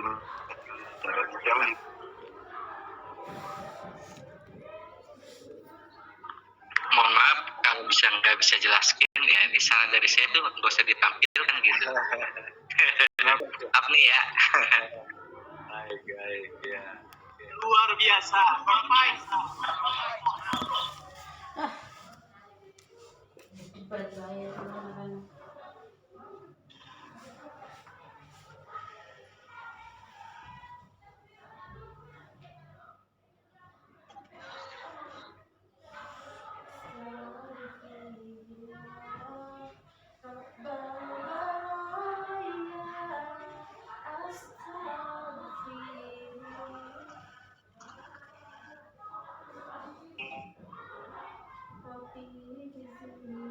Mohon maaf kalau nggak bisa jelaskan ya, ini salah dari saya tuh nggak usah ditampilkan gitu. Maaf nih ya. Baik, ya. Luar biasa.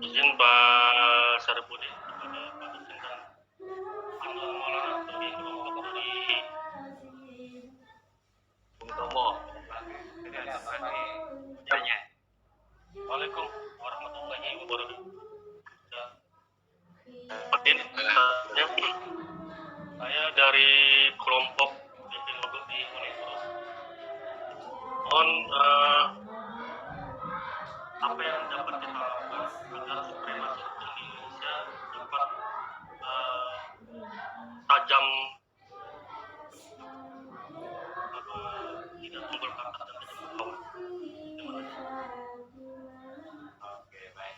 Izin Pak Saripudi kepada Pak dosen dan Anwar Maulana Tony kelompok di Bung Tomo. Ini ada apa nih? Tanya. Waalaikumsalam warahmatullahi wabarakatuh. Saya dari kelompok epidemiologi di Universitas. Mohon apa yang dapat kita lakukan agar supremasi hukum di Indonesia dapat tajam, tidak tumpul ke atas dan tidak ke bawah. Oke, baik.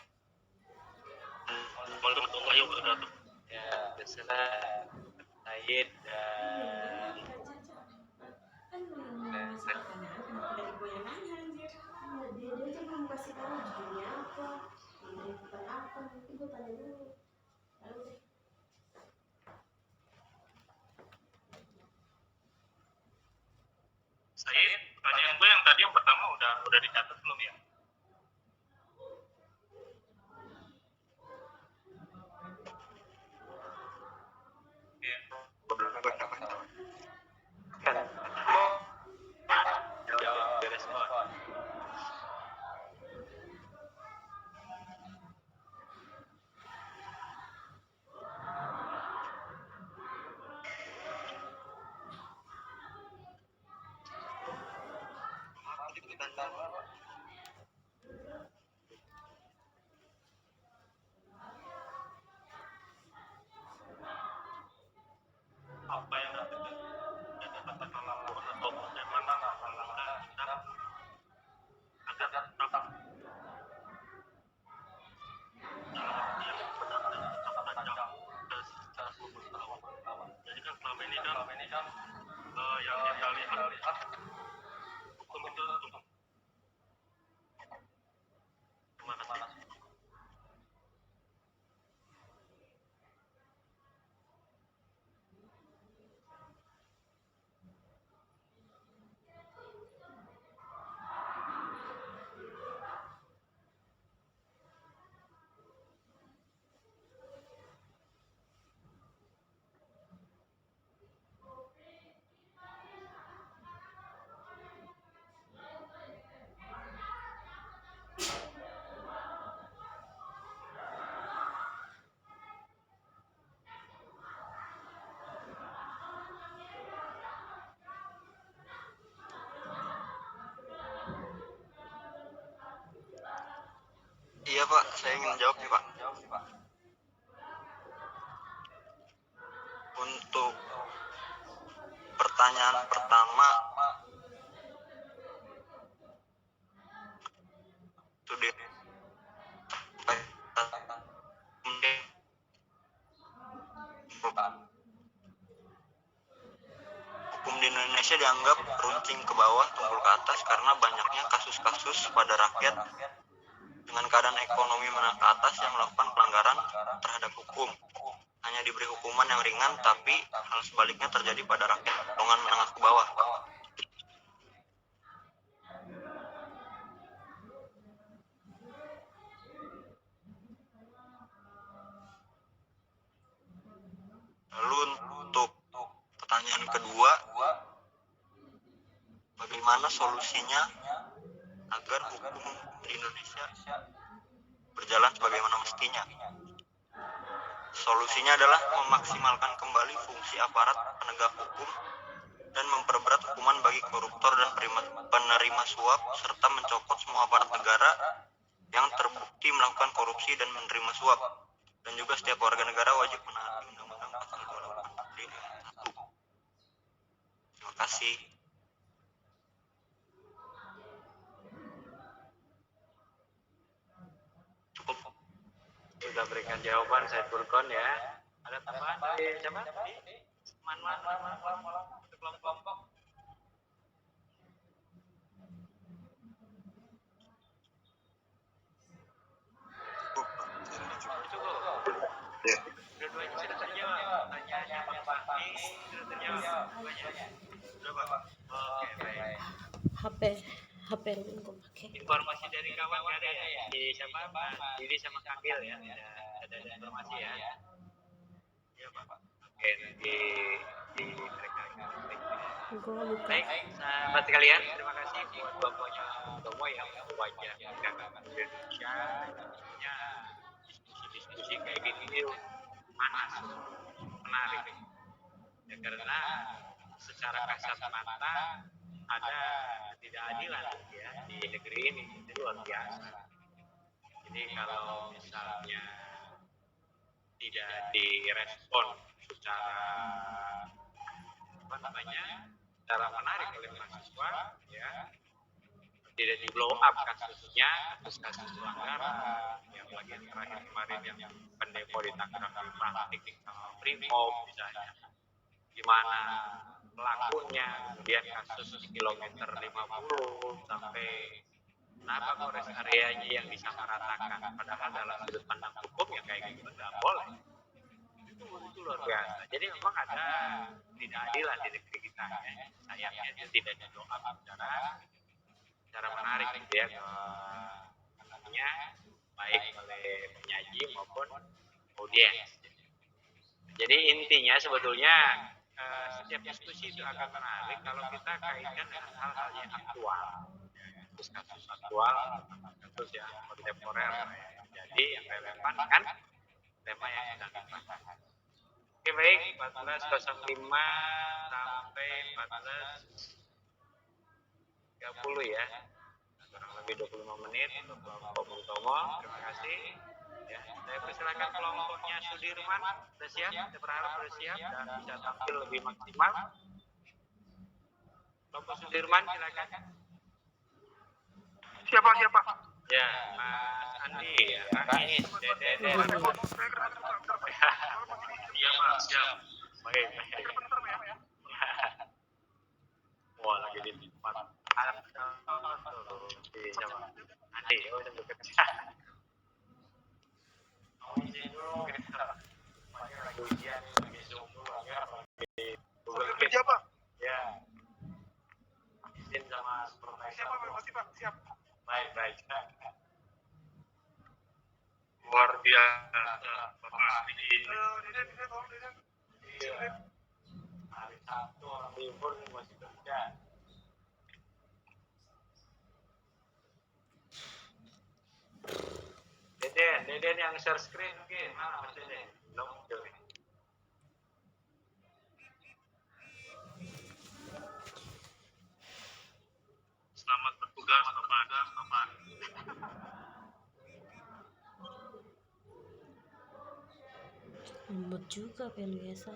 Warahmatullahi wabarakatuh. Ya, biasalah Said dan Said, pertanyaan gue yang tadi yang pertama udah dicatat belum ya? Jawab direspon. Apa yang dapat kita lakukan atau bagaimana kita agar tetap dalam arti yang benar dan tetap tajam secara seluruh. Jadi kan selama ini kan yang kita lihat hukum itu tutup. Terima kasih. Iya Pak, saya ingin jawab nih Pak. Untuk pertanyaan pertama, sudah hukum di Indonesia dianggap runcing ke bawah, tumpul ke atas karena banyaknya kasus-kasus pada rakyat dengan keadaan ekonomi menengah ke atas yang melakukan pelanggaran terhadap hukum. Hanya diberi hukuman yang ringan, tapi hal sebaliknya terjadi pada rakyat golongan menengah ke bawah. Lalu untuk pertanyaan kedua, bagaimana solusinya agar hukum di Indonesia berjalan sebagaimana mestinya? Solusinya adalah memaksimalkan kembali fungsi aparat penegak hukum dan memperberat hukuman bagi koruptor dan penerima suap serta mencopot semua aparat negara yang terbukti melakukan korupsi dan menerima suap. Dan juga setiap warga negara wajib menaati Undang-Undang Pasal 28 D 1. Terima kasih. Cukup sudah berikan jawaban saya Furqon ya. Ada tambahan dari siapa? Man kelompok. Cukup. Dua-duanya sudah terjawab. Pertanyaannya Bang Fahmi sudah terjawab. Dua-duanya. Sudah Pak. Oke baik. HP yang gue pakai. Informasi dari kawan ada ya? Di siapa? Didi sama Kamil ya? Ada informasi ya? Iya Pak. Oke, nanti di mereka. Gue lupa. Baik, sahabat sekalian, terima kasih buat bapaknya Tomo yang wajah gagasan Indonesia. Tentunya diskusi kayak gini panas, menarik. Ya, karena secara kasat mata ada ketidakadilan ya di negeri ini, itu luar biasa. Jadi kalau misalnya tidak direspon secara secara menarik oleh mahasiswa, ya tidak di blow up kasusnya, kasus pelanggaran, yang lagi yang terakhir kemarin yang pendemo di Tangerang praktik sama Brimob misalnya, gimana pelakunya, kemudian kasus di kilometer 50 sampai kenapa kok rest areanya yang disamaratakan, padahal dalam sudut pandang hukum ya kayak gitu nggak boleh. Itu luar biasa. Jadi memang ada ketidakadilan di negeri kita ya. Sayangnya itu tidak di blow up secara menarik gitu ya, namanya baik oleh penyaji maupun audiens. Jadi intinya sebetulnya setiap diskusi itu akan menarik kalau kita kaitkan dengan hal-hal yang aktual, kasus aktual, kasus yang kontemporer. Jadi yang relevan kan tema yang sedang dibahas. Oke baik, 14.05 sampai 14.30 ya, kurang lebih 25 menit untuk kelompok Bung Tomo. Terima kasih. Ya, saya persilakan kelompoknya Sudirman, sudah siap? Saya berharap sudah siap dan bisa tampil lebih maksimal. Kelompok Sudirman, silakan. Siapa? Ya, Mas Andi, ya, Anies, Dede. Iya Mas, siap. Baik. Wah, lagi di tempat. Siapa? Andi, oh udah bekerja. Kerja Pak. Ya. Izin sama supervisor. Siap. Baik. Luar biasa. Bapak ini. Iya. Hari Sabtu orang libur masih kerja. Deden yang share screen mungkin mana Mas Deden? Belum muncul. Selamat bertugas Bapak. Lembut juga pen biasa.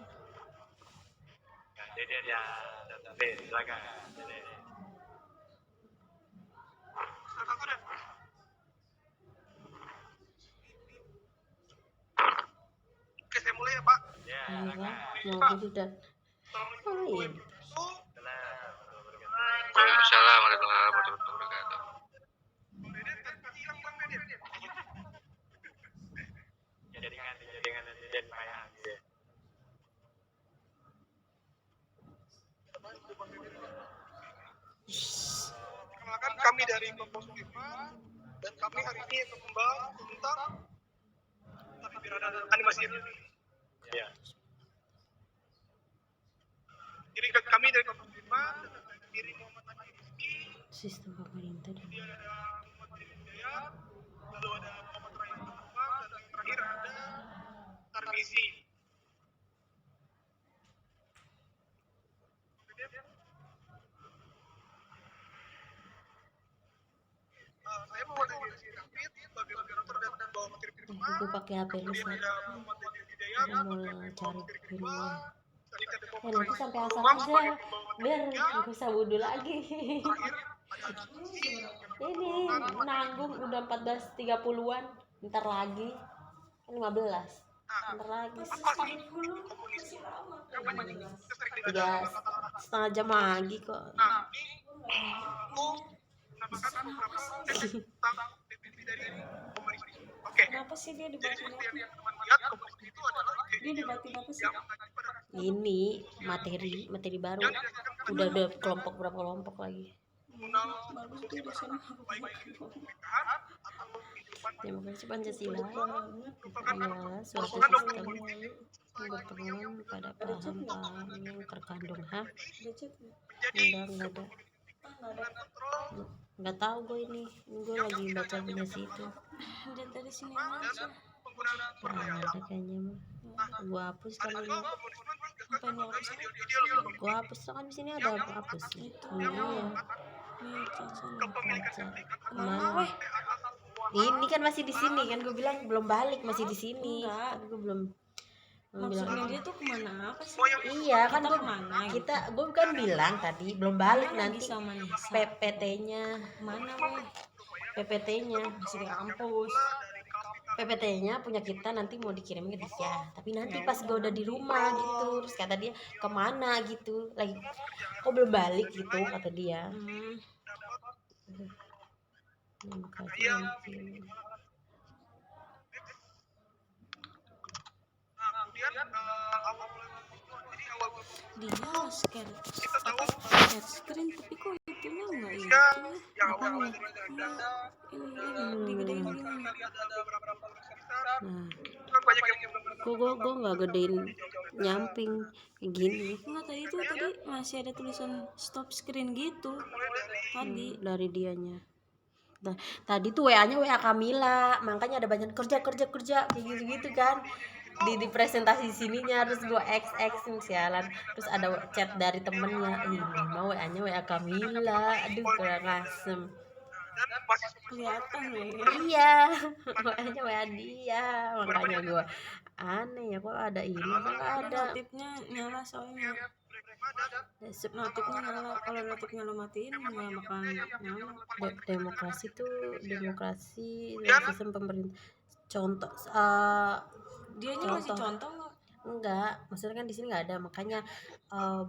Ya, Deden ya, Deden, silakan. Deden. Oke, saya mulai ya Pak. Ya, Ayo silakan. Pak, mau sudah. Main. Waalaikumsalam warahmatullahi wabarakatuh. Jaringan Deden payah gitu. Perkenalkan kami dari kelompok Sudirman dan kami hari ini akan membahas tentang animasi ini. Ya. Jadi kami dari kelompok Sudirman dan diri Muhammad Nabi Rizki, Sistem pemerintah. kemudian ada Muhammad Rizki Hidayat, lalu ada Muhammad Ryan Tamam, dan yang terakhir ada Tarmizi. Gue pakai HP lu sih. Gue mau cari filmnya. Nanti sampai asal aja, biar nggak usah wudhu lagi. Ini nanggung udah 14.30-an, ntar lagi kan 15, ntar lagi 3,5 jam lagi kok. Kenapa sih dia dibatin apa? Dia dibatin apa sih? Ini materi baru, udah kelompok berapa kelompok lagi. Bagus tuh di sana. Demokrasi Pancasila adalah suatu sistem yang berpedoman pada paham-paham yang terkandung. Enggak ada. Nggak tahu gue ini gue lagi baca punya situ. Lihat dari sini aja. Nggak ada kayaknya mah. Gue hapus kali ini. Apa yang harus Gue hapus kan di sini ada hapus. Iya. nih Caca? Baca. Mana Mana? weh? Ini kan masih di sini kan gue bilang belum balik, masih di sini. Enggak. Kan gue belum Maksudnya bilang. dia tuh kemana apa sih? Iya kan Kita gue kemana? gue kan bilang tadi belum balik Mana nanti lagi sama Nisa? PPT-nya Mana weh? PPT-nya Masih di kampus. PPT-nya punya kita nanti mau dikirim ke dia, tapi nanti pas gue udah di rumah gitu, terus kata dia kemana gitu lagi, kok belum balik gitu kata dia. Dia share screen tapi kok itunya enggak itu ya? Apanya? Ini digedein gini. Nah, gue nggak gedein nyamping kayak gini. Enggak, tadi masih ada tulisan stop screen gitu tadi. Dari dianya. Nah, tadi tuh WA-nya WA Kamila, makanya ada banyak kerja kayak gitu kan. Di presentasi sininya harus gue XX sialan, terus ada chat dari temennya, ini mau WA-nya WA Kamila, aduh kurang asem. Kelihatan nih. Iya, WA-nya WA dia, makanya gue aneh ya kok ada ini kok nggak ada. Notifnya nyala soalnya. Notifnya nyala, kalau notifnya lo matiin nggak bakal nyala. Demokrasi dalam sistem pemerintah. Contoh, Dianya masih contoh nggak? enggak, maksudnya kan di sini nggak ada, makanya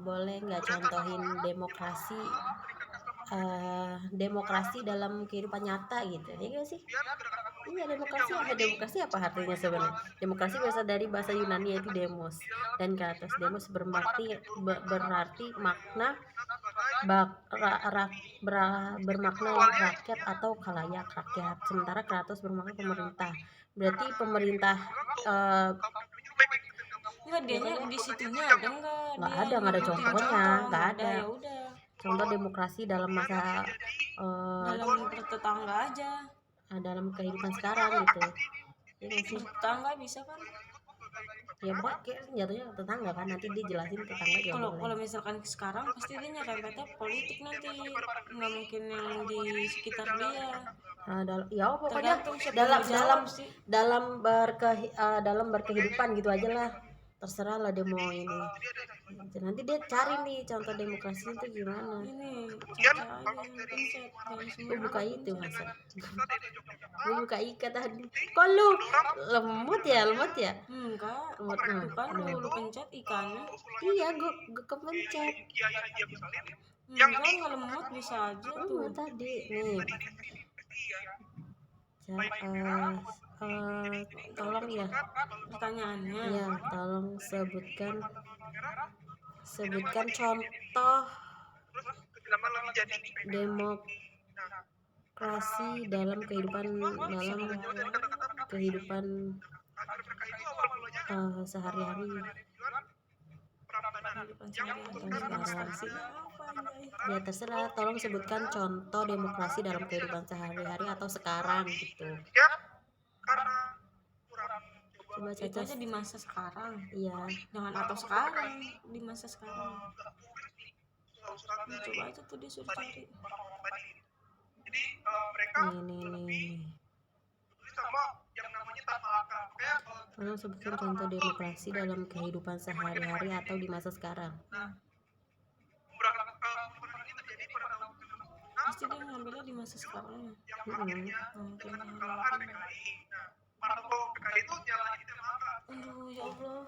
boleh nggak contohin demokrasi dalam kehidupan nyata gitu ya gak sih? Iya, demokrasi apa artinya sebenarnya? Demokrasi berasal dari bahasa Yunani yaitu demos, dan kratos. Demos berarti makna bermakna rakyat atau khalayak rakyat, sementara kratos bermakna pemerintah. Berarti pemerintah Enggak, dianya di situnya ada nggak ada contohnya, nggak ada. Ya udah. Contoh demokrasi dalam masa Dalam tetangga aja. dalam kehidupan sekarang gitu. Ya nggak sih? Tetangga bisa kan? Ya pokoknya kayak jatuhnya tetangga kan, nanti dia jelasin tetangga juga boleh. Kalau misalkan sekarang pasti dia nyerempetnya politik nanti, nggak mungkin yang di sekitar dia. Ya pokoknya Tergantung siapa yang jawab sih. dalam berkehidupan gitu aja lah, terserah lah dia mau ini. Nanti dia cari nih contoh demokrasi itu gimana. Ini Caca aja yang pencet, jangan Gue semua buka orang itu pencet. masa. Gue buka Ika tadi. Kok lu lemot ya? Enggak, Lemot. bukan lu pencet ikannya. Iya, gue kepencet. Enggak lemot bisa aja tuh. Tadi nih. Tolong ya. Pertanyaannya. Ya, tolong sebutkan contoh demokrasi dalam kehidupan sehari-hari. Ya terserah, tolong sebutkan contoh demokrasi dalam kehidupan sehari-hari atau sekarang gitu. Coba Itu Caca. aja di masa sekarang. Iya. Jangan atau sekarang, di masa sekarang. Coba aja tuh disuruh cari. Nih. Tolong sebutkan contoh demokrasi dalam kehidupan sehari-hari atau di masa sekarang. Pasti dia ngambilnya di masa sekarang. Mm-mm. Mungkin aduh ya Allah,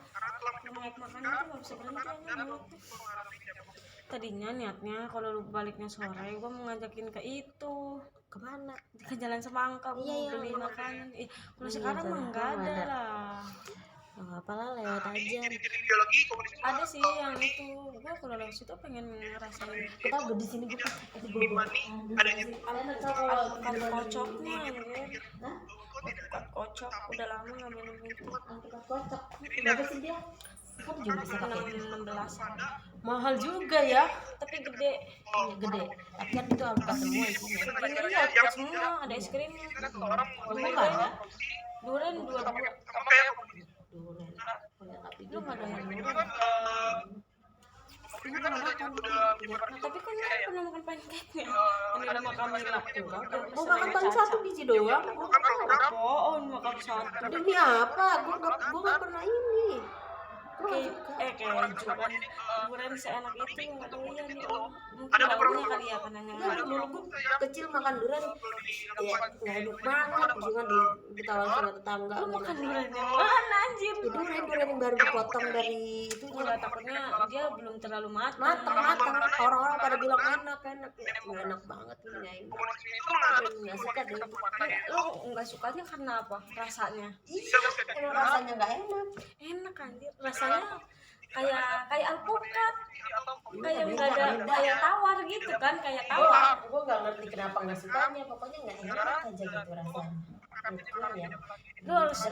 ngeliat makanan tuh nggak bisa berhenti aja mulutnya. Tadinya niatnya kalau lu baliknya sore gue mau ngajakin ke itu, Kemana? ke Jalan Semangka Iya, iya, beli iya. makanan. Kalau Iya, sekarang mah Jalan nggak Semangka ada ada. lah. Oh, apalah lewat aja. Ada sih yang itu, gue kalau lewat situ pengen ngerasain Kita udah di sini gue. alpukat kocoknya anjir. Hah? Alpukat kocok udah lama nggak minum itu. Alpukat kocok. Berapa sih dia? Kan juga bisa pakai. 16-an, Mahal juga ya. tapi gede. Iya, gede. Tapi kan itu alpukat semua isinya. Ini ya alpukat semua, ada es krimnya. Durian ya? Durian dua-dua. Durian. Tapi Lu nggak doyan durian? Ini kan makan. Nah, tapi kan lu pernah makan pancake-nya yang di nama Kamila. Mau makan paling satu biji doang. Apaan makan satu? Demi apa? Gue nggak pernah ini. Keju kan. Durian seenak itu nggak doyan nih. Mungkin baunya kali ya karena Enggak, nggak. dulu gue kecil makan durian ya nggak enak banget, juga ditawarin sama tetangga. Lu makan durian yang mana anjir? Ya, durian yang baru dipotong dari itu Enggak, takutnya dia belum terlalu matang. matang. Orang-orang pada bilang enak ya nggak enak banget nih, nggak suka deh. Lu nggak sukanya karena apa? Rasanya? Emang rasanya nggak enak. Enak anjir. Rasanya kayak alpukat. Kayak Beda, nggak ada beda. kayak tawar gitu kan, kayak tawar. Gue nggak ngerti kenapa nggak sukanya, pokoknya nggak enak aja gitu rasanya. Menurut gue ya.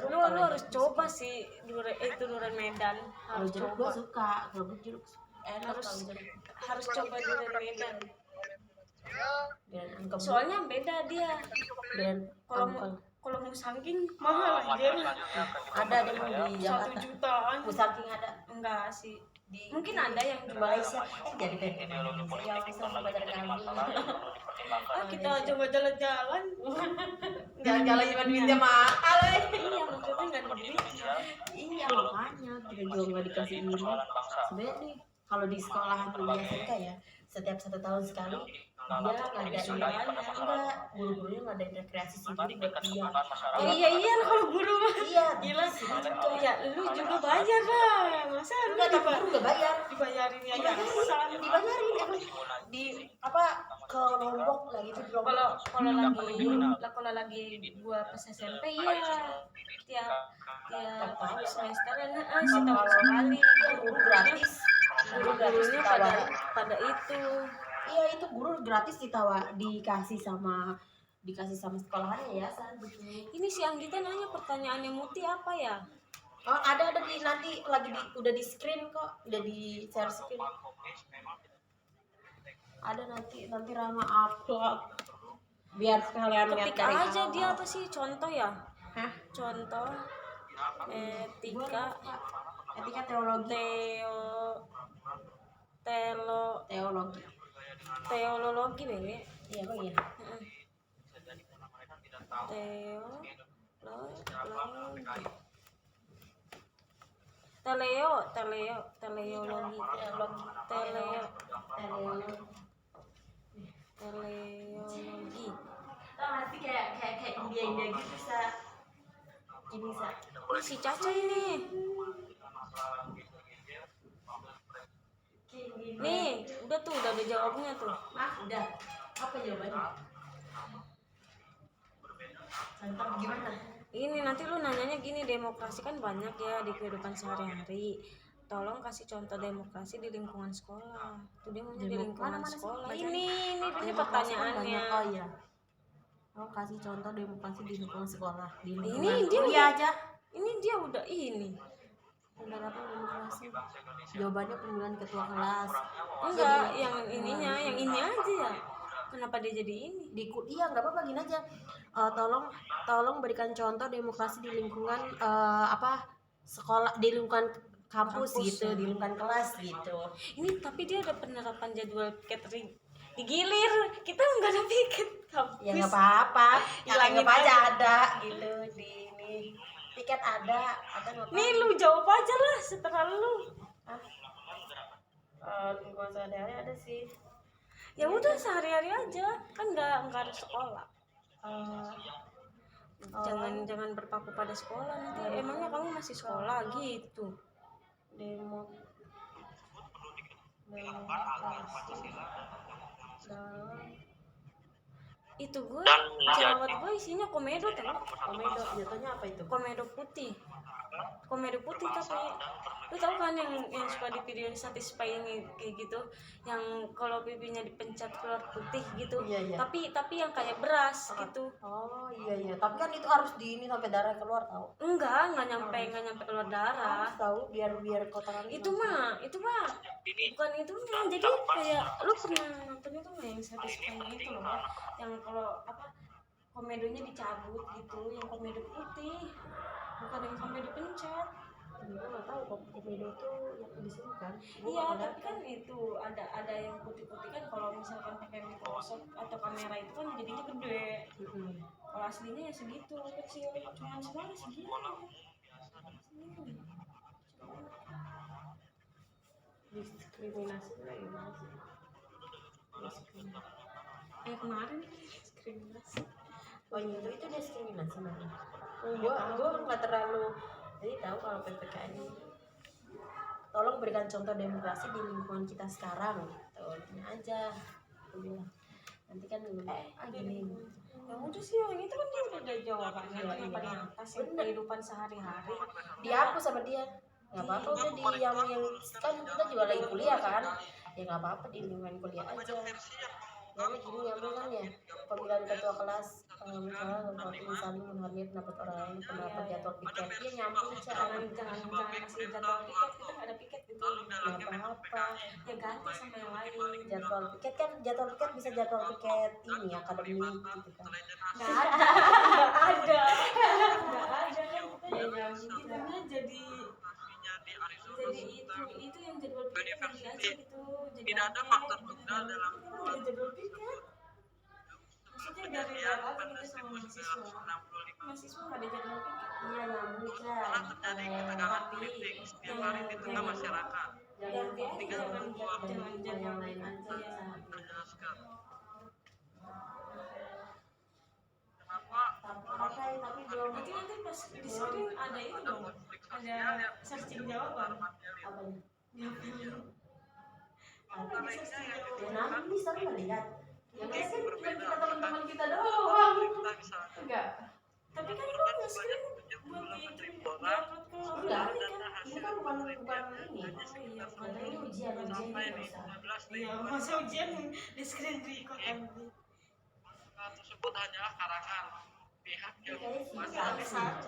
Lu harus coba sih durian Medan. Kalau Harus jeruk coba. gue suka, kalau gue jeruk enak. Harus Kalau jeruk harus coba durian Medan. dan angkem, Soalnya beda dia. dan Kalau angkel. kalau musangking mahal anjir. Ada emang di 1 Jakarta. jutaan. Musangking ada Enggak sih. di Mungkin ada yang di Malaysia. Jadi pengen Indonesia langsung pada kami. kita coba jalan-jalan. Jalan-jalan cuma duitnya mahal. Iya, maksudnya enggak ada duit. Iya makanya kita juga nggak dikasih ini. Sebenarnya nih kalau di sekolahan di SMK ya setiap 1 tahun sekali dia ngadain enggak guru-gurunya ngadain rekreasi sendiri buat dia. Oh iya kalau guru mah. Iya Gila. sini juga. Ya lu juga bayar lah. Masa lu Enggak, tapi guru nggak bayar. dibayarin ya Dibayarin emang di apa ke Lombok lah gitu di Lombok. kalau lagi gua pas SMP ya tiap semesteran setahun sekali Guru gratis. Guru gratis gurunya ditawarin. pada itu. Iya itu guru gratis dikasih sama sekolahannya ya gitu. Ini si Anggita nanya pertanyaannya Muti apa ya? Oh ada di nanti lagi udah di screen kok, udah di share screen. Ada nanti Rama upload biar sekalian lihat Ketik dari aja awal. dia apa sih contoh ya? Hah? Contoh etika teologi. Teologi. teologi bebe. Iya kok iya. Teleologi. Nanti kayak India gitu sa. Ini sa. Ini si Caca ini. Nih, udah ada jawabnya tuh. Udah. Apa jawabannya? Contoh gimana? Ini nanti lu nanyanya gini, demokrasi kan banyak ya di kehidupan sehari-hari. Tolong kasih contoh demokrasi di lingkungan sekolah. Tuh dia maunya di lingkungan Mana sih? sekolah. Baca. Ini Demokrasi kan pertanyaannya. banyak. Oh iya. Oh kasih contoh demokrasi di lingkungan sekolah. Di Ini lingkungan dia kuliah aja. Ini dia udah ini. Penerapan demokrasi. Jawabannya pemilihan ketua kelas. Enggak, yang ininya, yang ini aja ya. Kenapa dia jadi ini? Iya nggak apa-apa gini aja. Tolong berikan contoh demokrasi di lingkungan sekolah, di lingkungan kampus gitu, di lingkungan kelas gitu. Ini tapi dia ada penerapan jadwal catering digilir. Kita nggak ada piket kampus. Ya nggak apa-apa, Hilangin anggap aja aja. ada gitu di ini. piket ada ngapain? Nih lu jawab aja lah setelah lu. Lingkungan sehari-hari ada sih. Ya udah sehari-hari aja, kan nggak harus sekolah. Jangan berpaku pada sekolah nanti. Emangnya kamu masih sekolah gitu? demo Itu gue Dan jawab gue isinya komedo tau. komedo jatuhnya apa itu? Komedo putih tapi lu tau kan yang suka di video satisfying kayak gitu, yang kalau pipinya dipencet keluar putih gitu. Iya. Tapi yang kayak beras gitu. Oh iya, tapi kan itu harus di ini sampai darah keluar tahu. Nggak nyampe keluar darah. Harus tahu biar kotoran Itu mah bukan itunya. Jadi kayak lu pernah nonton itu nggak yang satisfying itu loh, yang kalau apa komedonya dicabut gitu, yang komedo putih, bukan yang sampai dipencet. Gue nggak tahu kok komedo itu yang di sini kan. Iya, tapi kan itu ada yang putih-putih kan, kalau misalkan pakai Microsoft atau kamera itu kan jadinya gede. Kalau aslinya ya segitu, kecil, cuma semuanya segitu. Diskriminasi lah gimana sih? Kayak kemarin diskriminasi. Oh itu diskriminasi namanya. Gue nggak terlalu jadi tahu kalau PPKN ini. Tolong berikan contoh demokrasi di lingkungan kita sekarang. Ini aja. Aku bilang. Nanti kan gini. Ya udah sih, orang itu kan dia udah jawabannya kenapa di atas yang kehidupan sehari-hari. Dihapus sama dia. Nggak apa-apa udah di yang kan kita juga lagi kuliah kan. Ya nggak apa-apa di lingkungan kuliah aja. Ya gini nyambung kan ya. Pemilihan ketua kelas misalnya voting saling menghargai pendapat orang lain, pendapat jadwal piket. Dia nyambung Jangan kasih jadwal piket, kita nggak ada piket gitu. nggak apa-apa. Ya ganti sama yang lain. Jadwal piket bisa jadwal piket ini akademik gitu kan. Nggak ada kan, kita nyambung jadi itu yang jadwal piket ganti aja gitu. Tidak ada faktor tunggal dalam jadwal piket. Maksudnya dari awal kita sama mahasiswa nggak ada jadwal piket. Iya nyambung telah terjadi ketegangan politik setiap hari di tengah masyarakat. Ganti aja Tinggalkan dua jangan yang lain aja. menjelaskan Tapi belum nanti pas di screen ada itu dong, ada searching jawaban. apanya? Searching Ya nanti bisa lu lihat. Yang kan kita teman-teman kita kita doang. misalnya Enggak. tapi kan lu nge-screen buat orang Enggak. kan. Ini kan bukan ini. Katanya ini ujian sampai nggak di usah. 15 Iya, masa ujian di screen record kan. tersebut hanyalah karangan pihak yang Kayaknya si Rais.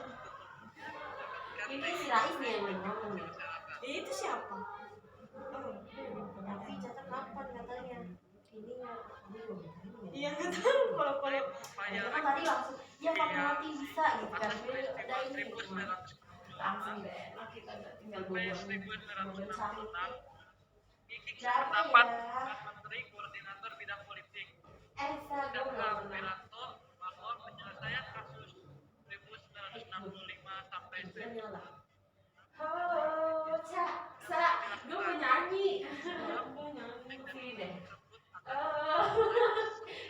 Ini si Rais nih yang ngomong nih. Itu siapa? Tapi catat kapan katanya? Ini ya. Iya nggak tahu kalau upaya Kan tadi langsung ya Fatmawati bisa gitu kan. Ada ini langsung deh. Kita tinggal sampai ngomong 1996 Kiki Siapa sependapat ya? dengan Menteri Koordinator Bidang Politik Elsa gue Dr. nggak pernah. Wiranto bahwa penyelesaian kasus 1965 sampai Dia nyala. Oh, gue mau nyanyi. Sini deh.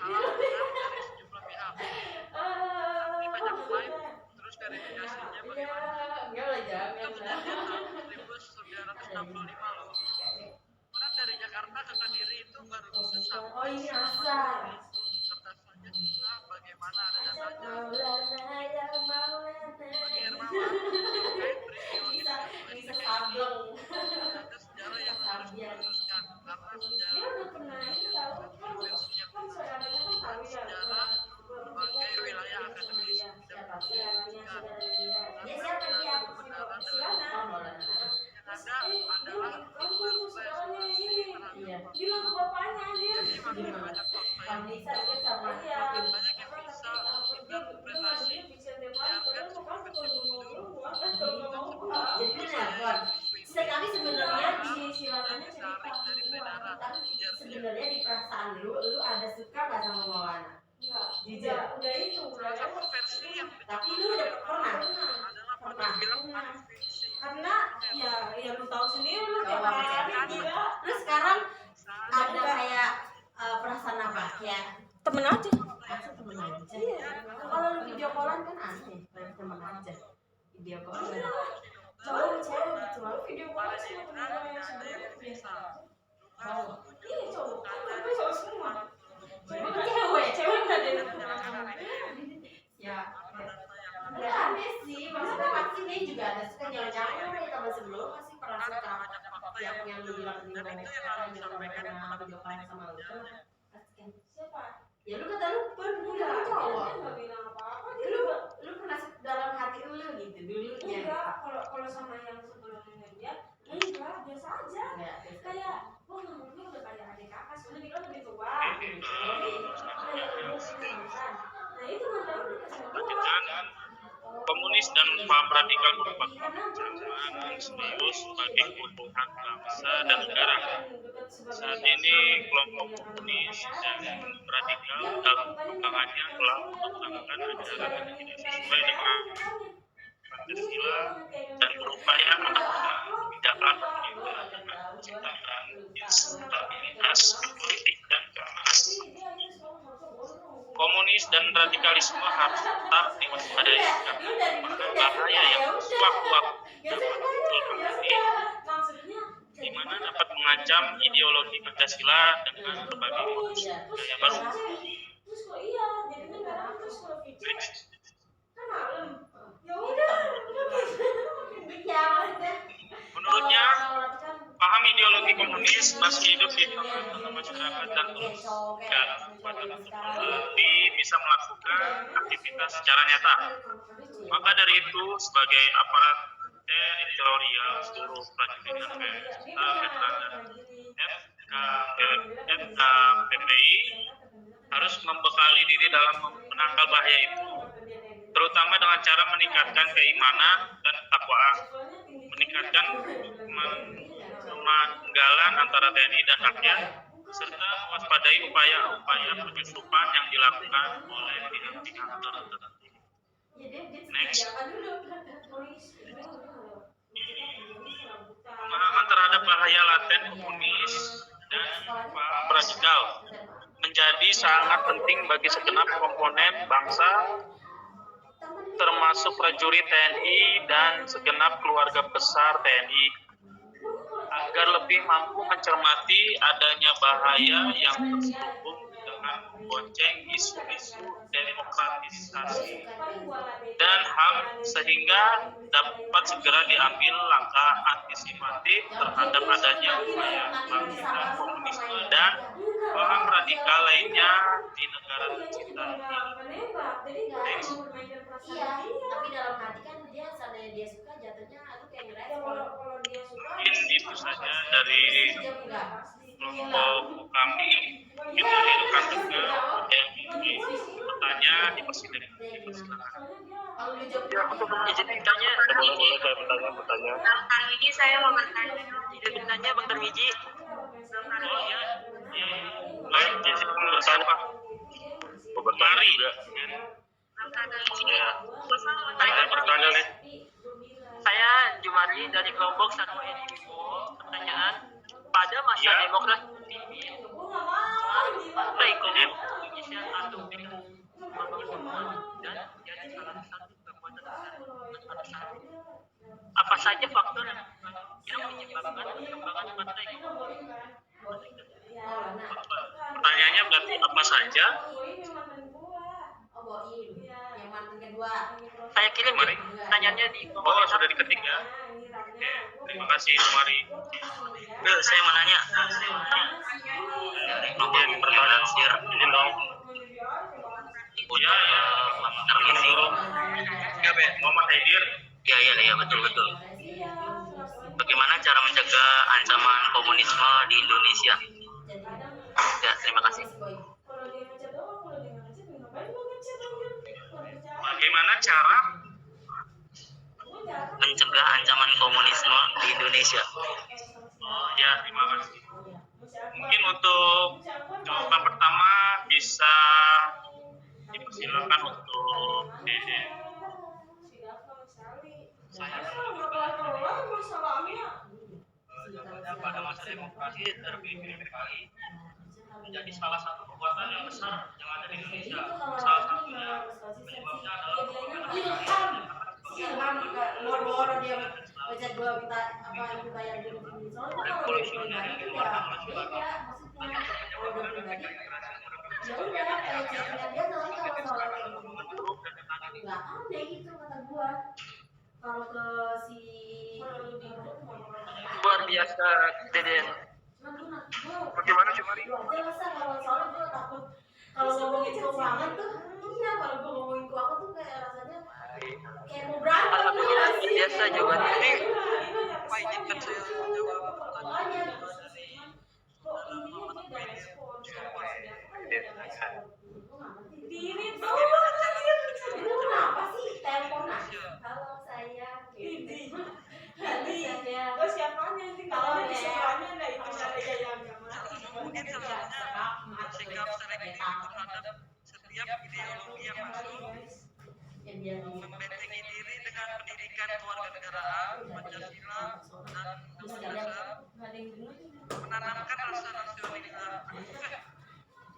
salah dari sejumlah pihak. Tapi banyak lain terus verifikasinya Ya, bagaimana? enggak lah jangan Itu lah. kejadian tahun 1965 loh. Orang dari Jakarta ke Kediri itu baru bisa sampai Oh ini asal. kertas saja susah, bagaimana ada datanya. Maulana ya Maulana. Bagi Hermawan, terkait peristiwa Bisa sableng. ada sejarah yang harus diluruskan karena sejarah dia udah pernah itu tahu kan versinya kan saudaranya kan tahu ya sejarah berbagai wilayah akademis Siapa? saudaranya saudara dia. Dia siapa dia? kebenaran Silana. Oh Maulana. yang ada adalah Kamu saudaranya ini Iya. bilang ke bapaknya dia. jadi makin banyak fakta yang Kamu bisa ikut sama Iya. Hakim. banyak yang bisa interpretasi Bisa tiap hari padahal mau kamu kalau mau kan kalau nggak mau Jadi kenapa? Sekali sebenarnya si silananya cerita dari kebenaran tapi sebenarnya di perasaan lu ada suka gak sama Maulana? enggak Jujur. udah itu udah satu versi yang Tapi lu udah pernah? adalah temen aja. Masa temen aja. Iya. Kalau lu video callan kan aneh, kayak temen aja. Video callan. Cowok cewek gitu lalu video call sama temen lo yang sebelumnya biasa aja. Cowok. Iya cowok, kan mereka cowok semua. Cewek nggak ada yang Ya. Nggak aneh sih, maksudnya pasti dia juga ada suka jangan-jangan ya teman sebelum pasti pernah suka yang lu bilang di mana yang pernah video call sama lu kan pasti kan siapa? ya lu kata lu Enggak, cowok dia nggak bilang apa-apa. Dia lu juga lu pernah dalam hati lu gitu dulunya enggak. Kalau sama yang sebelumnya dia enggak, biasa aja. Enggak, Kayak gua ngomongnya udah kayak adik kakak, soalnya dia lebih tua. Nah itu mantan lu dikasih gua. Lanjutkan. Komunis dan paham radikal merupakan ancaman serius bagi keutuhan bangsa dan negara. Saat ini kelompok komunis dan radikal dalam perkembangannya telah mengembangkan ajaran yang tidak sesuai dengan Pancasila dan berupaya menegakkan kebijakan pendidikan dengan menciptakan instabilitas politik dan keamanan. Komunis dan radikalisme harus tetap diwaspadai karena bahaya yang sewaktu-waktu dapat muncul kembali, di mana dapat mengancam ideologi Pancasila dengan berbagai modus gaya baru. Terus kok iya, jadinya barang terus kalau video kan malam. Ya udah iya maksudnya Menurutnya, kalau kan paham ideologi komunis masih hidup di tengah-tengah masyarakat dan terus dalam pada lebih bisa melakukan aktivitas secara nyata. Maka dari itu, sebagai aparat teritorial seluruh prajurit dan veteran dan FKPPI harus membekali diri dalam menangkal bahaya itu, terutama dengan cara meningkatkan keimanan dan takwaan, meningkatkan kemanggalan antara TNI dan rakyat, serta mewaspadai upaya-upaya penyusupan yang dilakukan oleh pihak-pihak tertentu. Next. Pemahaman terhadap bahaya laten komunis dan paham radikal menjadi sangat penting bagi segenap komponen bangsa, termasuk prajurit TNI dan segenap keluarga besar TNI, agar lebih mampu mencermati adanya bahaya yang terselubung dengan membonceng isu-isu demokratisasi dan HAM sehingga dapat segera diambil langkah antisipatif terhadap adanya upaya kebangkitan komunisme dan paham radikal lainnya di negara tercinta ini. Next. iya tapi dalam hati kan dia seandainya dia suka jatuhnya aku kayak ngerespon Mungkin itu saja dari dia enggak kelompok kami. Kita hidupan juga yang ingin bertanya di persidangan. kalau lu jawab Ya, untuk izin bertanya. Boleh saya bertanya. Bang Tarmiji, saya mau bertanya. Izin bertanya Bang Tarmiji. Oh iya. Baik, izin bertanya Pak. Mari. Bang Tarmiji, Ya. saya Bertanya nih. Saya Jumardi dari kelompok Satwa Edi Wibowo. Pertanyaan, pada masa Ya. demokrasi partai komunis Indonesia atau dan menjadi salah satu kekuatan besar. Apa saja faktor yang menyebabkan perkembangan partai komunis? Pertanyaannya berarti apa saja? oh Boim yang mantan kedua Saya kirim ya pertanyaannya di Oh, sudah diketik ya. Oke, terima kasih Mari. Saya mau nanya. Kemudian pertanyaan sir, izin dong. Ya. Permisi. Muhammad Haidir. Ya, betul. Bagaimana cara mencegah ancaman komunisme di Indonesia? Ya, terima kasih. Bagaimana cara Mencegah ancaman komunisme di Indonesia. Oh ya, terima kasih. Mungkin untuk jawaban pertama bisa dipersilakan untuk Dede. Pada masa demokrasi terpilih kali menjadi salah satu kekuatan yang besar yang ada di Indonesia. Itu kalau Salah ini satunya penyebabnya adalah Ilham. Si Ilham moro-moro dia ngajak gua minta bayar gini. Soalnya kalau udah pribadi itu ya beda maksudnya. Kalau udah pribadi ya udah kayak chattingan dia nanti kalau soal kayak gitu nggak aneh gitu kata gua. Kalau ke si Luar biasa, Deden. Bagaimana Cumari? lu aja lah Sar, kalau soalnya gue takut kalau ngomongin keuangan tuh iya kalau gue ngomongin keuangan tuh kayak rasanya kayak mau berantem Alhamdulillah, gitu sih. biasa jawabannya. Makanya, Pak, izinkan saya menjawab makanya kok intinya dia ada respon secara dia kan dia ada respon gue nggak ngerti diri itu tuh kenapa sih teleponan halo sayang gitu halo sayang oh siapanya sih Kalau kalau di dia- sebelahnya ada itu saya yang mungkin sebenarnya sikap selektif terhadap setiap ideologi yang masuk yang dia membentengi diri dengan pendidikan kewarganegaraan, Pancasila, dan Undang-Undang menanamkan rasa nasionalisme,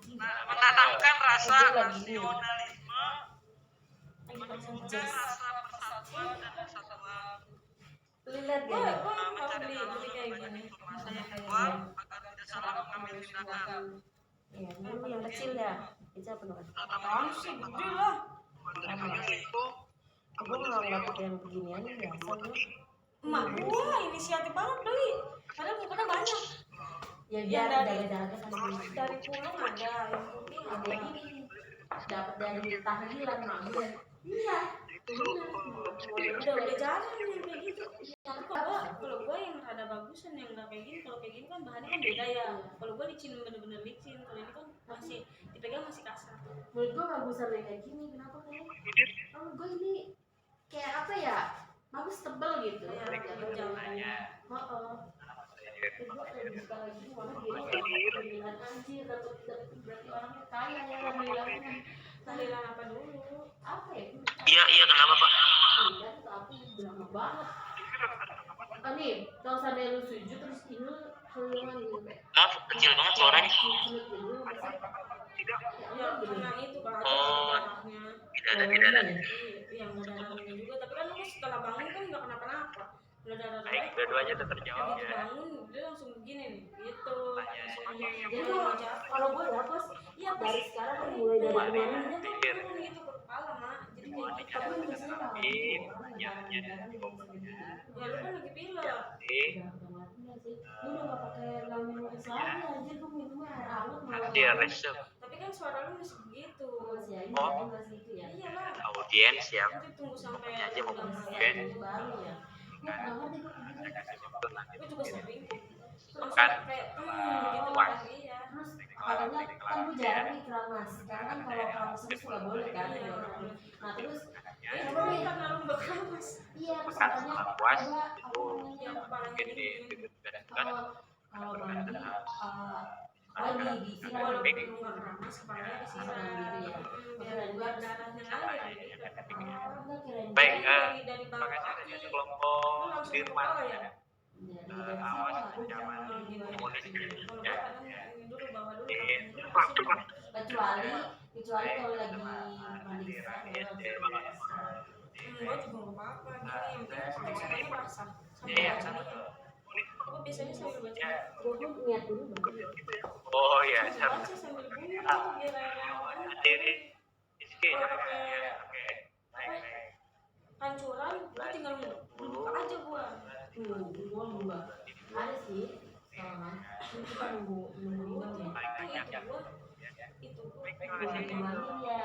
menanamkan rasa nasionalisme, menumbuhkan rasa persatuan dan kesatuan, lihat gue dia kalau beli kayak gini informasi yang akurat agar tidak salah mengambil tindakan. ya dulu yang kecil ya itu apa namanya apaan sih gede lah gue nggak pakai yang beginian biasa gue emak gua inisiatif banget beli padahal bukannya banyak ya Yang biar dari- jaga-jaga kan dari pulang ada yang putih yang ada kayak gini dapat dari tahlilan mak gue iya udah jarang yang kayak gitu tapi kalau gua yang rada bagusan yang nggak kayak gini kalau kayak gini kan bahannya kan beda ya kalau gua licin bener-bener licin kalau ini kan masih dipegang masih kasar menurut gue nggak bisa kayak gini kenapa kayak menurut gue ini kayak apa ya bagus tebel gitu ya oh jalannya gue kayak buka lagi warna dia pilihan anjir dapat berarti orangnya kaya ya pilihannya tahlilan apa dulu apa ya Iya, kenapa Pak? dan tapi lama banget nih kalau sampai lu sujud terus ini keluar gitu kayak Maaf, kecil banget suaranya. sujud gitu ya karena itu kan Oh. darahnya Tidak ada. yang ada darahnya juga tapi kan lu setelah bangun kan nggak kenapa-napa udah darah Baik, dua-duanya udah terjawab begitu ya. bangun dia langsung begini nih gitu jadi kalau gue ya bos iya dari sekarang kan mulai dari kemarin darahnya tuh turun gitu ke kepala mak jadi kayak gitu tapi biasanya kalau ya lu kan lagi pilek udah mati nggak sih lu udah nggak pakai ramen Islam ya anjir gue minumnya air hangat malah Dia resep tapi kan suara lu masih begitu masih aja nggak sih itu ya iyalah audiens ya. nanti tunggu sampai Aja mau udah ngomong, selesai. itu baru ya gue nggak ngerti Gue juga sering langsung Kan, kayak gitu puas. iya terus katanya kan gue jarang nih keramas sekarang kan kalau keramas itu suka boleh kan nah terus itu kan karena lu nggak keramas iya terus Makan katanya setelah puas, ada apa itu ya namanya kepalanya mungkin di ini kalau mandi kalau di sini walaupun lu nggak keramas kepalanya di sini gitu ya biar buat darahnya ngalir gitu. enggak kirain Baik, dari terima bawah kasih kaki dari lu kelompok langsung ke Dirman kepala ya dari awas sana ancaman komunis kalau ya. gua kadang ini dulu bawah dulu Di kakinya dulu. kecuali kalau lagi mandi besar Gua juga nggak apa-apa gini yang penting teksturnya basah sampai Iya. baca nih gua biasanya sambil baca gue pun niat dulu baru Oh ya, sambil baca sambil bunyi biar air Diri Rizky. kalau pakai Oke. Baik. kancuran gua tinggal buka aja gua gue enggak ada sih kan kita nunggu gua ya itu gua Terima kasih. kemarin ya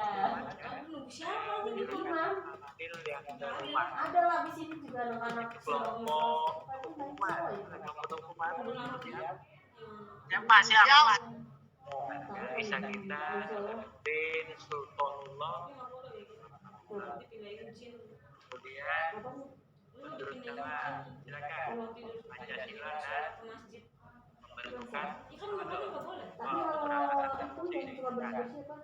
kan nunggu siapa aja ini gitu imam Adil yang ada rumah. ada lah di sini juga anak-anak Kelompok tapi main hukuman. cowok ya. Kelompok hukuman. yang Siapa? Tahu Bisa kan, kita misalnya, bin Sultanullah. tapi nggak boleh nanti pindahin izin Kemudian apa nih? lu menurut pindahin nama izin silakan kalau tidur Pancasila sholat dan ke masjid pembentukan ya kan makanya nggak boleh Tapi kalau itu yang suka bersih apa?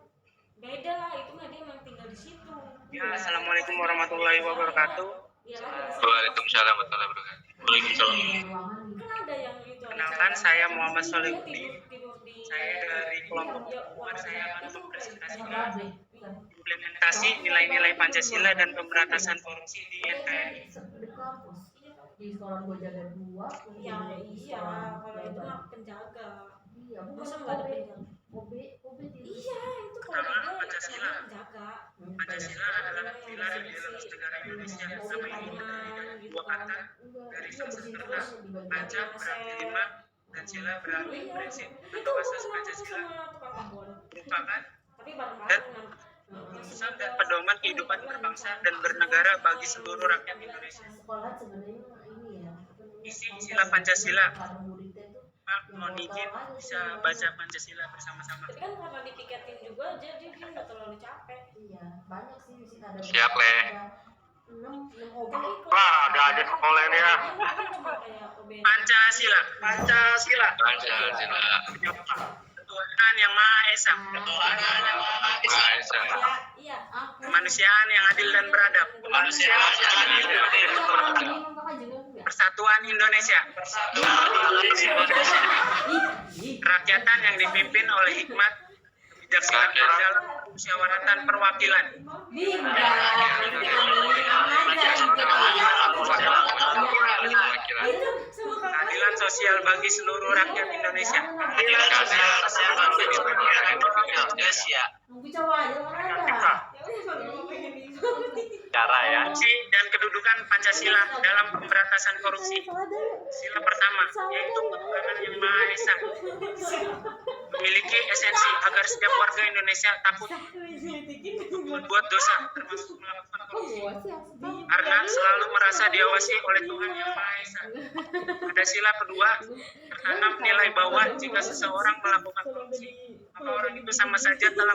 beda lah itu mah dia emang tinggal di situ Ya, Assalamualaikum warahmatullahi wabarakatuh. ya lah Waalaikumsalam warahmatullahi wabarakatuh. Waalaikumsalam. Ruangan kan ada yang itu ada Kenalkan saya Muhammad Soleh Dia Budi. tidur di Saya dari kelompok ya, Umar. Saya akan itu mempresentasikan implementasi nilai-nilai Pancasila dan pemberantasan korupsi di NKRI. Di sekolah gua jaga dua. ya iya kalau itu mah penjaga Iya, masa nggak ada penjaga iya itu kalau Pertama, dia Pancasila. penjaga Pancasila adalah pilar ideologis negara Indonesia. Nama ini terdiri dari dua kata dari filsuf terkenal, Panca berarti lima dan Sila berarti prinsip. itu Atau asas bukan aku Pancasila sama tukang kebun merupakan tapi bareng-bareng rumusan dan pedoman kehidupan berbangsa dan bernegara bagi seluruh rakyat Indonesia. Sekolah sebenarnya ini ya. Isi sila Pancasila. Pak, mohon izin bisa baca Pancasila bersama-sama. tapi kan karena dipiketin juga jadi dia nggak terlalu capek Iya, banyak sih di sini ada. Siap, Le. Wah, ada aja sekolah ini ya. Pancasila. Pancasila. Pancasila. Ketuhanan yang Maha Esa. Maha Esa. iya Kemanusiaan yang adil dan beradab. Kemanusiaan yang adil dan beradab. Persatuan Indonesia. Kerakyatan yang dipimpin oleh hikmat, kebijaksanaan dalam musyawaratan perwakilan. Keadilan sosial bagi seluruh rakyat Indonesia. Cara ya. Fungsi dan kedudukan Pancasila dalam pemberantasan korupsi. Sila pertama, yaitu ketuhanan yang Maha Esa, memiliki esensi agar setiap warga Indonesia takut berbuat dosa, termasuk melakukan korupsi, karena selalu merasa diawasi oleh Tuhan yang Maha Esa. Pada sila kedua, tertanam nilai bahwa jika seseorang melakukan korupsi, maka orang itu sama saja telah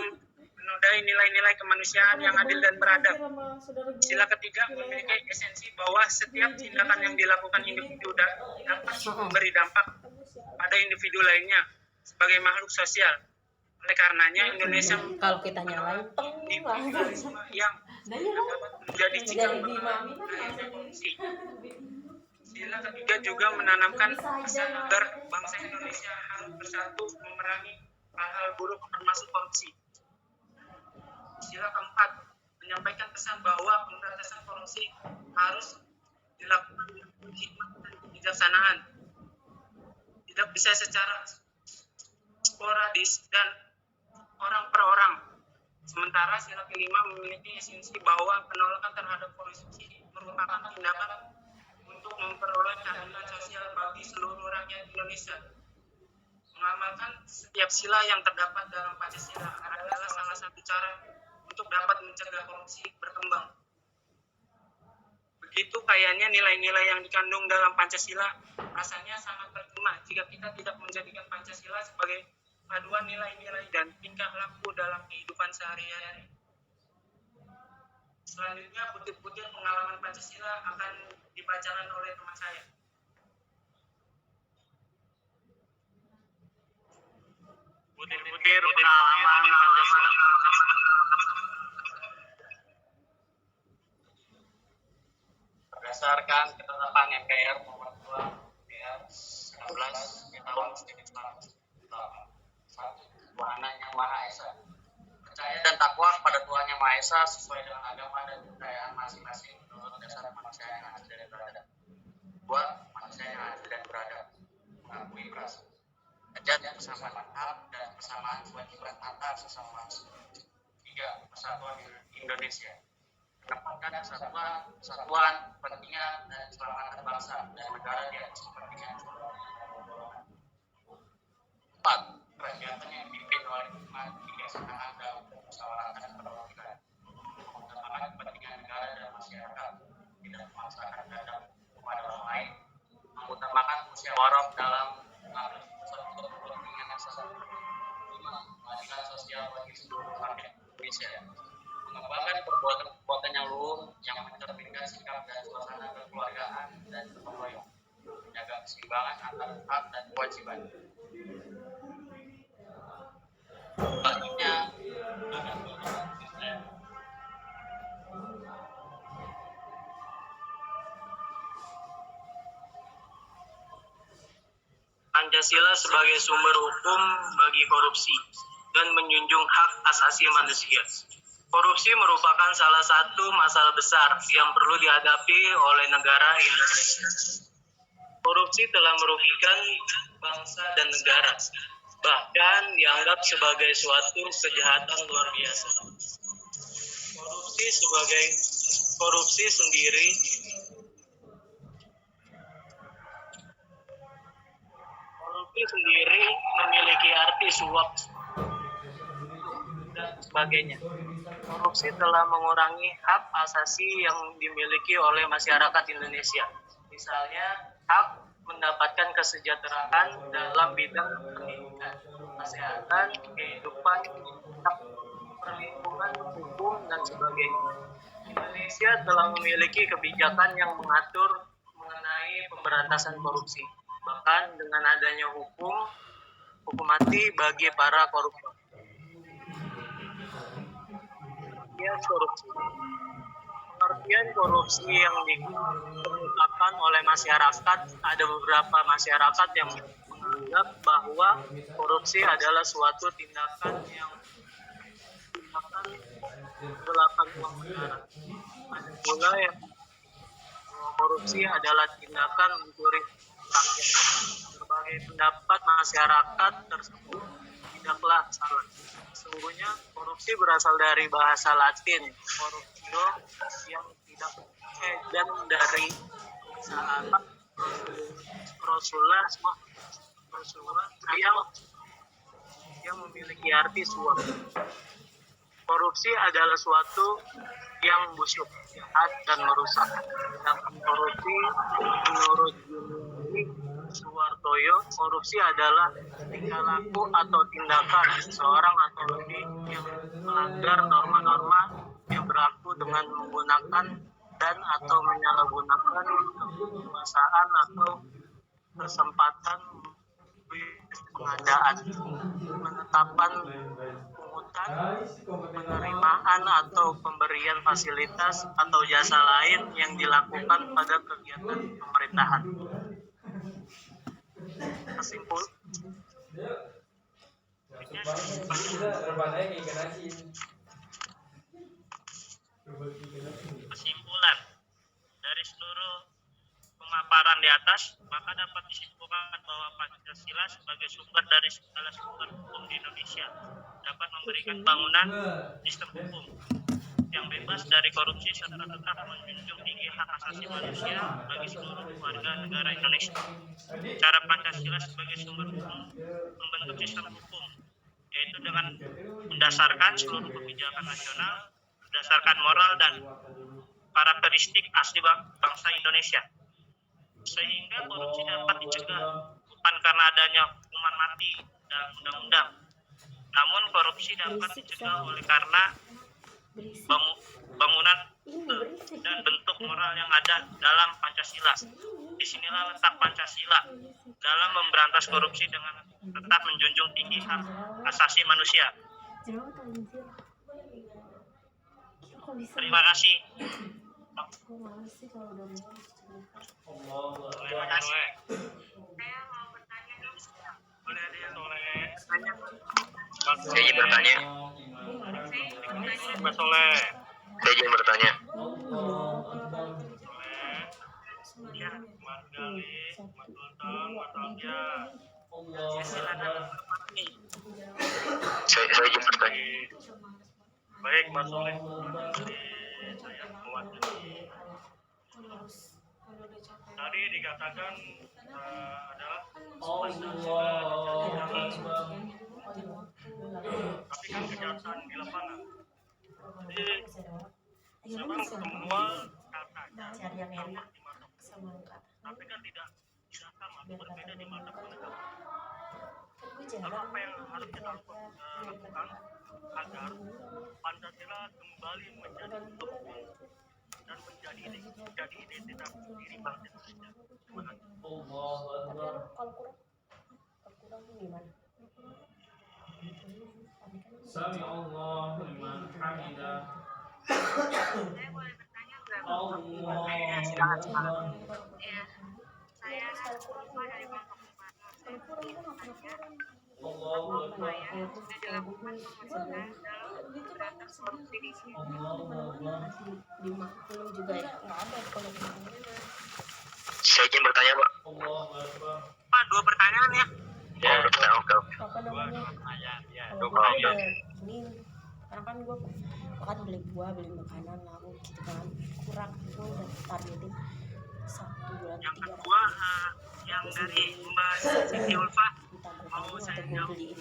menodai nilai-nilai kemanusiaan yang adil dan beradab. Sila ketiga memiliki esensi bahwa setiap tindakan yang dilakukan individu dapat memberi dampak pada individu lainnya sebagai makhluk sosial. Oleh karenanya Indonesia Kalau kita nyalain individualisme yang dapat menjadi cikal bakal korupsi. Sila ketiga juga menanamkan pesan agar bangsa Indonesia harus bersatu memerangi hal-hal buruk termasuk korupsi. Sila keempat menyampaikan pesan bahwa pemberantasan korupsi harus dilakukan dengan hikmat dan kebijaksanaan, tidak bisa secara sporadis dan orang per orang. Sementara sila kelima memiliki esensi bahwa penolakan terhadap korupsi merupakan tindakan untuk memperoleh keadilan sosial bagi seluruh rakyat Indonesia. Mengamalkan setiap sila yang terdapat dalam Pancasila adalah salah satu cara untuk dapat mencegah korupsi berkembang. Begitu kayanya nilai-nilai yang dikandung dalam Pancasila, rasanya sangat percuma jika kita tidak menjadikan Pancasila sebagai paduan nilai-nilai dan tingkah laku dalam kehidupan sehari-hari. Selanjutnya, butir-butir pengalaman Pancasila akan dibacakan oleh teman saya. Butir-butir pengalaman Pancasila. Berdasarkan ketetapan MPR nomor 2 MPR 19 di tahun 1998. Tuhanan yang Maha Esa. Percaya dan takwa kepada Tuhan yang Maha Esa sesuai dengan agama dan kepercayaan masing-masing menurut dasar manusia yang adil dan beradab. 2. Manusia yang adil dan beradab. Mengakui perasaan derajat kesamaan hak dan kesamaan kewajiban antar sesama manusia. 3. Persatuan Indonesia. Menempatkan kesatuan, kepentingan dan keselamatan bangsa dan negara di atas kepentingan. 4. Kegiatan yang dipimpin oleh hikmat, kebijaksanaan dan musyawaratan perwakilan, mengutamakan kepentingan negara dan masyarakat, tidak memaksakan kehendak kepada orang lain, mengutamakan musyawarah dalam mengambil keputusan untuk kepentingan nasional. 5. Keadilan sosial bagi seluruh rakyat Indonesia. Mengembangkan perbuatan yang luhur yang mencerminkan sikap dan suasana kekeluargaan dan gotong royong, menjaga keseimbangan antara hak dan kewajiban. Selanjutnya, Pancasila sebagai sumber hukum bagi korupsi dan menjunjung hak asasi manusia. Korupsi merupakan salah satu masalah besar yang perlu dihadapi oleh negara Indonesia. Korupsi telah merugikan bangsa dan negara, bahkan dianggap sebagai suatu kejahatan luar biasa. Korupsi sendiri memiliki arti suap dan sebagainya. Korupsi telah mengurangi hak asasi yang dimiliki oleh masyarakat Indonesia. Misalnya, hak mendapatkan kesejahteraan dalam bidang pendidikan, kesehatan, kehidupan, hak perlindungan hukum, dan sebagainya. Indonesia telah memiliki kebijakan yang mengatur mengenai pemberantasan korupsi, bahkan dengan adanya hukum mati bagi para koruptor. Pengertian korupsi yang dikemukakan oleh masyarakat, ada beberapa masyarakat yang menganggap bahwa korupsi adalah suatu tindakan gelapan uang negara. Ada pula yang korupsi adalah tindakan mencuri rakyat. Berbagai pendapat masyarakat tersebut tidaklah salah. Sesungguhnya korupsi berasal dari bahasa Latin corruptio yang tidak dan dari bahasa Arab Rasulullah yang memiliki arti suap. Korupsi adalah suatu yang busuk, jahat, dan merusak. Sedangkan korupsi menurut Juni Suwartoyo, korupsi adalah tingkah laku atau tindakan seseorang atau lebih yang melanggar norma-norma yang berlaku dengan menggunakan dan atau menyalahgunakan kekuasaan atau kesempatan pengadaan, penetapan pungutan, penerimaan atau pemberian fasilitas atau jasa lain yang dilakukan pada kegiatan pemerintahan. Kesimpulan dari seluruh pemaparan di atas, maka dapat disimpulkan bahwa Pancasila sebagai sumber dari segala sumber hukum di Indonesia dapat memberikan bangunan sistem hukum yang bebas dari korupsi serta tetap menjunjung tinggi hak asasi manusia bagi seluruh warga negara Indonesia. Cara Pancasila sebagai sumber hukum membentuk sistem hukum, yaitu dengan mendasarkan seluruh kebijakan nasional berdasarkan moral dan karakteristik asli bangsa Indonesia, sehingga korupsi dapat dicegah bukan karena adanya hukuman mati dalam undang-undang, namun korupsi dapat dicegah oleh karena bangunan dan bentuk moral yang ada dalam Pancasila. Disinilah letak Pancasila dalam memberantas korupsi dengan tetap menjunjung tinggi hak asasi manusia. Terima kasih. Terima kasih. Saya izin bertanya. Mas Soleh. Saya izin bertanya. Ya, Mas Gali, Mas Sultan, Mas Alja. Saya izin bertanya. Baik, Mas Soleh. Saya mewakili. Tadi dikatakan adalah tapi kan kenyataan di lapangan. Jadi memang semua katanya tapi kan tidak sama, berbeda di mata penegak. Lalu apa yang harus kita lakukan agar Pancasila kembali menjadi hukum dan menjadi identitas diri bangsa Indonesia? Terima kasih. Sami Allahu liman hamidah. Saya boleh bertanya nggak? Allah. Ya, saya Rufah dari Bangkok. Di Makmur juga ya. Saya ingin bertanya, Pak. Pak, 2 pertanyaan ya. Ya, oke. Apa namanya? Ya. Kalau gue ada ini, karena kan gue kan beli buah, beli makanan lalu gitu kan kurang, gue udah targetin 1 bulan Yang 300. kedua, yang dari Mbak Siti Ulfa, Entah gue mau tabung saya atau gue jawab. beliin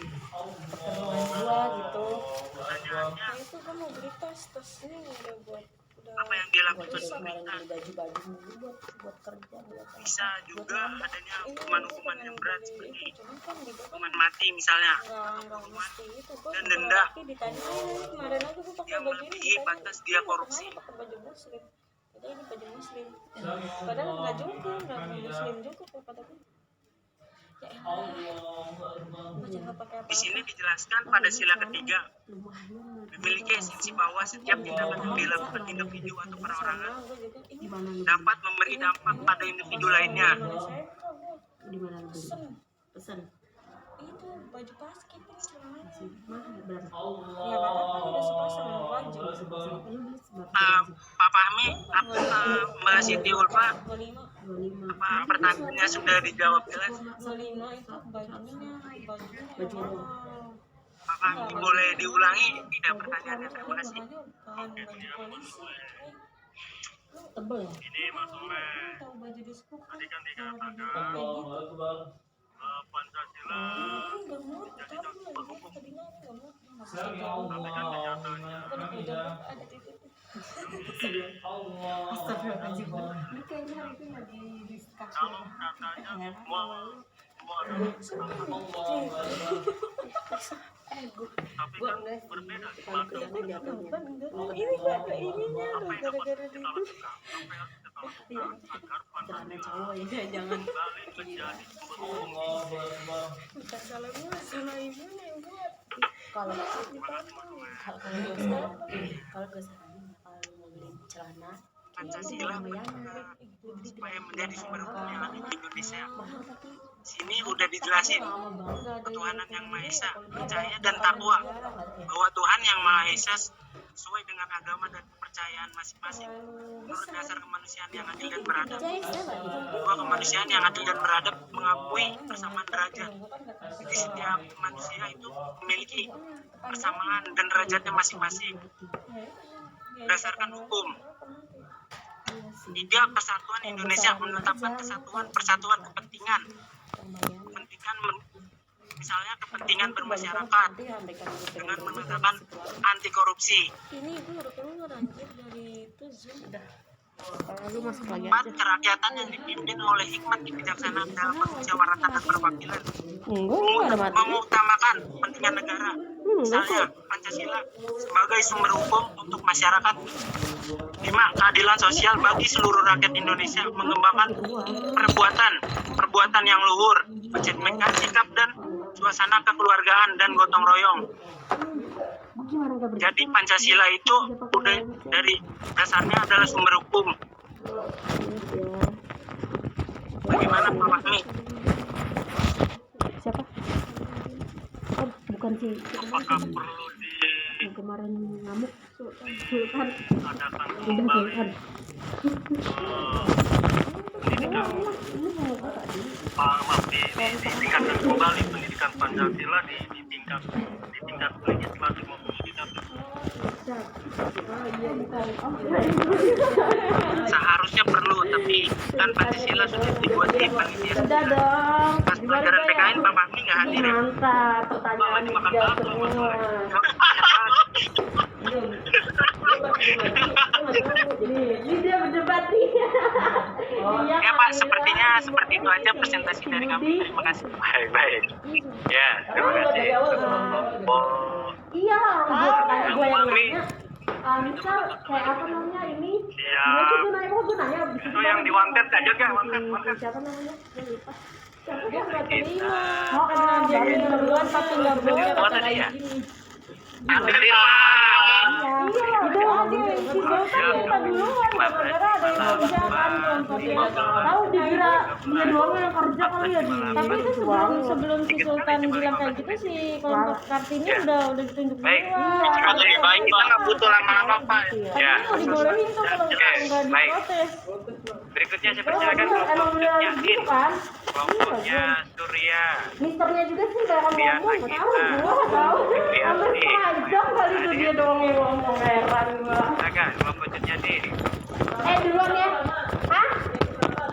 keperluan gue gitu. Pertanyaannya, Nah itu kan mau beli tas ini udah buat apa yang Gue dilakukan dari kemarin pemerintah? beli baju mulu buat kerja buat apa. Bisa juga adanya hukuman-hukuman yang berat seperti cuman kan di gua kan hukuman mati misalnya, nggak mesti itu gua dan juga denda laki ditanyain kemarin aja gua pakai yang baju ini melebihi ditanya, batas dia korupsi. kenapa pakai baju muslim katanya ini baju muslim padahal nggak juga nggak muslim juga kok kata gua ya elah macam nggak pakai Di sini apa-apa dijelaskan pada sila ketiga, memiliki esensi bahwa setiap tindakan yang dilakukan individu atau perorangan sama gua juga ini Di mana lu dapat memberi dampak pada individu lainnya. saya di mana lu beli? pesen Pesan itu baju basket ini celananya mahal berapa? ya nggak apa-apa udah sepasang sama baju Lu beli seberapa? Pak Fahmi, Mbak Siti Ulfa, 25 25. apa pertanyaannya sudah dijawab jelas? 25 itu bajunya Baju lu. Pak Fahmi boleh diulangi tidak pertanyaannya? Terima kasih. bahan baju polisi Tebel ya? Ini Mas Oleh. tahu baju di sekolah Tadi kan dikatakan kayak Pancasila nggak muat tahu gue tadinya nggak muat Sami Allahu liman hamidah. ada titik Astagfirullahaladzim. Ini kayaknya hari itu lagi diskusi. kalau katanya semua ada tapi Gua kan enggak berbeda sih. Kalau kerjanya di apa kan enggak ini nggak ada ininya apa yang dapat gara-gara kita itu lakukan apa yang kita lakukan agar celana Pancasila cowok ya jangan. kembali menjadi sumber Allahu Akbar. bukan salah gue salah ibunya yang buat Kalau gue saranin kalau mau beli celana Pancasila supaya menjadi sumber hukum yang ada di Indonesia. Sini udah dijelasin ketuhanan yang Maha Esa, percaya dan takwa bahwa Tuhan yang Maha Esa sesuai dengan agama dan kepercayaan masing-masing menurut dasar kemanusiaan yang adil dan beradab. Bahwa kemanusiaan yang adil dan beradab mengakui persamaan derajat. Jadi setiap manusia itu memiliki persamaan dan derajatnya masing-masing berdasarkan hukum. 3. Persatuan Indonesia menetapkan persatuan kepentingan misalnya kepentingan bermasyarakat dengan menegakkan anti korupsi. ini gue udah keluar anjir dari itu Zoom Lu masuk lagi 4. Kerakyatan yang dipimpin oleh hikmat kebijaksanaan dalam permusyawaratan dan perwakilan mengutamakan kepentingan negara, misalnya Pancasila sebagai sumber hukum untuk masyarakat. 5. Keadilan sosial bagi seluruh rakyat Indonesia, mengembangkan perbuatan yang luhur, mencerminkan sikap dan suasana kekeluargaan dan gotong royong. Jadi Pancasila itu udah dari dasarnya adalah sumber hukum. Bagaimana Pak Fahmi? siapa? Oh, bukan si apakah perlu yang kemarin ngamuk Sultan. diadakan Udah kembali Sultan. ditingkatkan kembali pendidikan Pancasila di tingkat legislatif maupun yudikatif. Seharusnya perlu, tapi kan Pancasila sudah dibuat di panitia. Udah dong. Pas pelajaran PKN Pak Fahmi nggak hadir ya? Mantap, pertanyaan dijawab semua. Ini dia berdebat nih. Ya Pak, sepertinya seperti itu aja presentasi dari kami. Terima kasih. Baik. Ya, terima kasih. Iya lah, gue yang nanya. Misal kayak apa namanya ini? Gue nanya. Itu yang di wanted aja kan, wanted. Siapa namanya? Gue lupa. dia nggak terima karena dia minum duluan tapi nggak boleh Wanted ya? gini Anterin Iya, itu dia si Sultan minta duluan gara-gara ada yang kerja kan kelompoknya. Tahu dikira dia doang yang kerja kali ya di. Tapi itu sebelum si Sultan bilang kayak gitu si kelompok Kartini udah ditunjuk Baik, duluan. kalau lebih baik kita nggak butuh lama-lama Pak. Ya. Nggak dibolehin tuh kalau Oke, nggak baik. diprotes. Berikutnya saya persilakan kelompoknya Yakin, Kan? kelompoknya Surya, Misternya juga sih kayak Surya ngomong, Sakita, gua tahu. Supriyati. Panjang kali itu dia doang yang ngomong, heran gua. Silakan kelompok Nyadin. Duluan ya. Hah?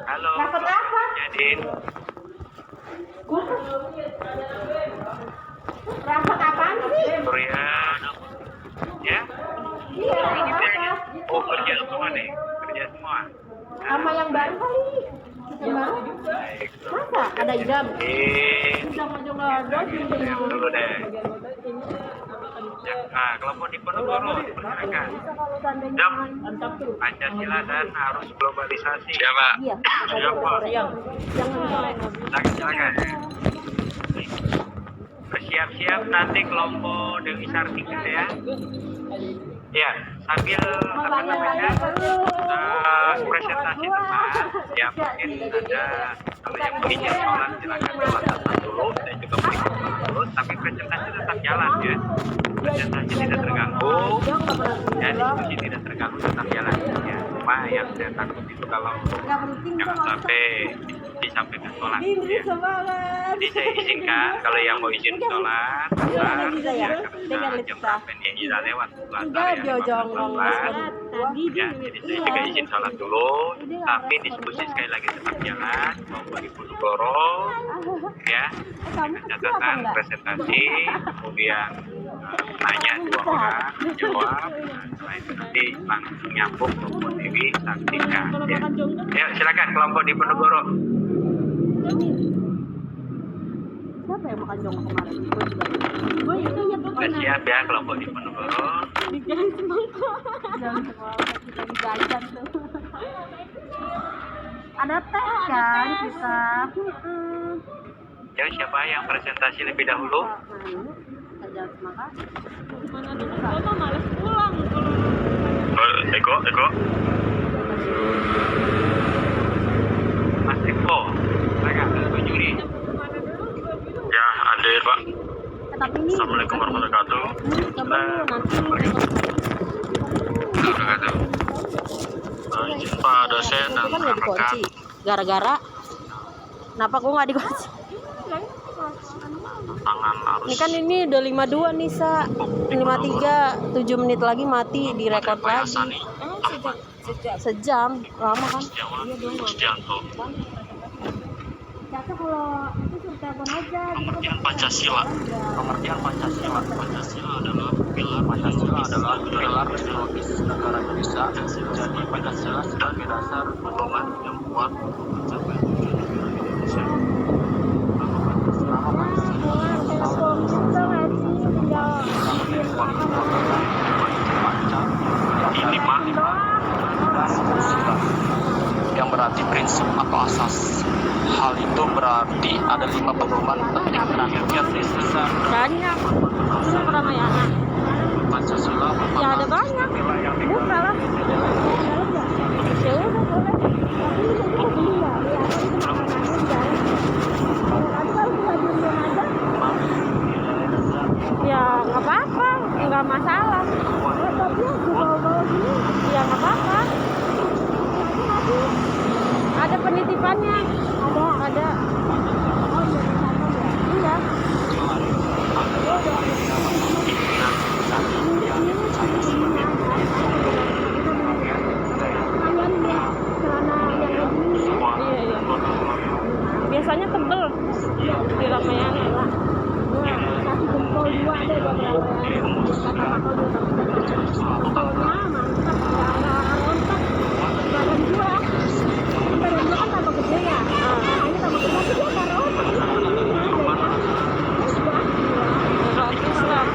Halo. Dapat apa? Nyadin. Rapat apaan sih? Surya. Ya. Iya, apa? Oh, kerja semua nih. Kerja semua. Sama yang baru kali. Yang baru? Baik. Masa? Ada idam? Ini Idam aja nggak ada. yang dulu deh. Ya, nah, kelompok Diponegoro, silakan. Kalau seandainya Jam. mantap tuh. Pancasila dan arus globalisasi. Siapa? Iya. Siapa? Yang Silakan. Bersiap-siap nanti kelompok Dewi Sartika ya. Ya, sambil apa namanya presentasi teman, ya mungkin ada kalau yang mau izin sholat silakan sholat dulu dan juga berikut dulu, tapi presentasi tetap jalan ya. Presentasi tidak terganggu, ya diskusi tidak terganggu tetap jalan ya. Cuma yang saya takut itu kalau jangan sampai disampaikan sholat ya. Jadi saya izinkan kalau yang mau izin sholat, ya karena jam berapa nih sudah lewat ya, jadi saya juga izin sholat dulu, tapi diskusi sekali lagi tetap jalan, mau Diponegoro, ya, dengan catatan presentasi, kemudian nanya 2 orang, jawab, setelah itu nanti langsung nyambung kelompok Dewi Sartika. Ya. Ya, silakan kelompok Diponegoro. siapa yang makan jongkok kemarin? Gue itu ya tuh Sudah siap ya kelompok Diponegoro. dijajan semangka. Jangan sekolah kita dijajan tuh. Ada teh kan kita. Ya, siapa yang presentasi lebih dahulu? Kerja semangka. Mana dulu gua mah males pulang. Eko. Mas Eko, silakan Bu Juli. Ya, hadir Pak. Tapi ini Assalamualaikum warahmatullahi wabarakatuh. coba nanti Izin Pak dosen dan kan nggak rekan-rekan. dikunci. Gara-gara kenapa gue nggak dikunci? Tangan arus. Ini kan ini udah 52 nih Sa. 53 7 menit lagi mati di record lagi. Sani. Sejam lama kan? Setiawan. Iya dong. Sustianto. Caca kalau itu suruh telepon aja. Pengertian Pancasila. Pengertian Pancasila. Pancasila adalah pilar ideologis negara Indonesia. Jadi Pancasila sebagai dasar pedoman yang kuat mencapai tujuan Indonesia. Yang berarti prinsip atau asas. Hal itu berarti ada 5 pedoman penting terakhirnya prinsipnya Banyak. Ini Ramayana. Pancasila Ya ada banyak. Buka lah. Ya udah boleh. Tapi itu belum ya. Ya nggak apa-apa, nggak masalah. Tapi bawa-bawa gini, ya nggak apa-apa. Ada penitipannya, ada. Iya. Iya. Biasanya tebel di Ramayana. Kasih jempol 2 deh buat Ramayana. Jempolnya mantap, nggak rontok. Badan gua kan tambah gede ya. Ini tambah gede tapi dia nggak rontok. Bagus lah.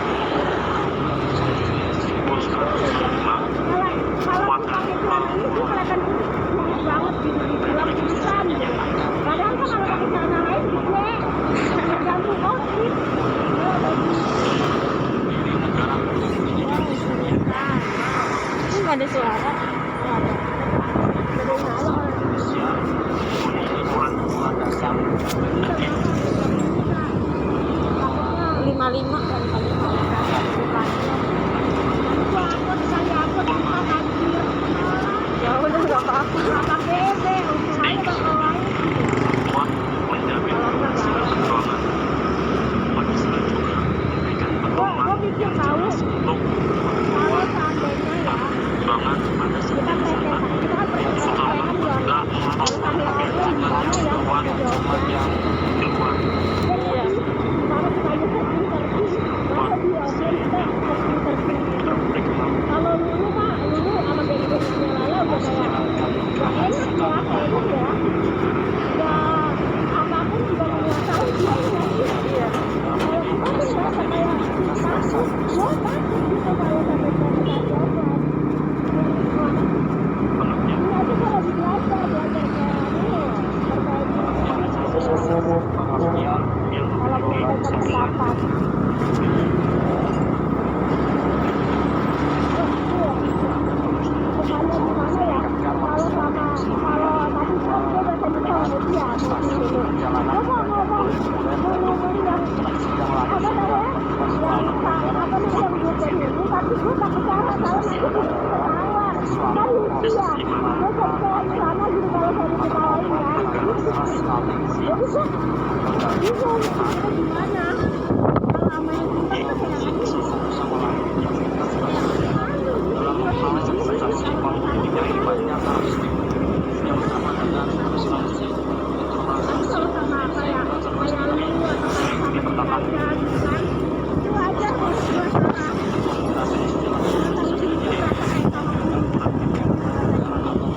Kalau pakai celana ini sih kelihatan kurus banget gitu, dibilang kurusan gitu. Padahal kan kalau pakai celana lain gede, tergantung outfit. nggak ada suara. Oh, ada. Lima kan kali. Ya udah nggak apa-apa. Gue pikir tahu kalau seandainya ya kita PTN kita kan PTN jualan kalau kami aja gimana ya jawabnya iya kalau kita aja interview masa di audiens kita interview kalau dulu mah dulu sama geng-gengnya Lala udah kayak gak enak ya ya apapun juga menguasai dia iya kalau kita tuh ngerasa kayak takut gue takut gitu kalau sampai PTN jawaban ini aja gue lagi belajar kalau menyampaikan pendapat bukannya gimana ya kalau sama kalau tadi kan gue udah tadi sama media gue mau ngomong yang apa namanya yang gue pengen tapi gue takut salah nanti gue ketawa kan lucu ya gue kayak di sana gitu kalau saya diketawain kan jadi gue bingung gimana kalau sama yang pintar tuh kayak kalau sama kayak lu atau sama kayak gitu kan itu aja harus gue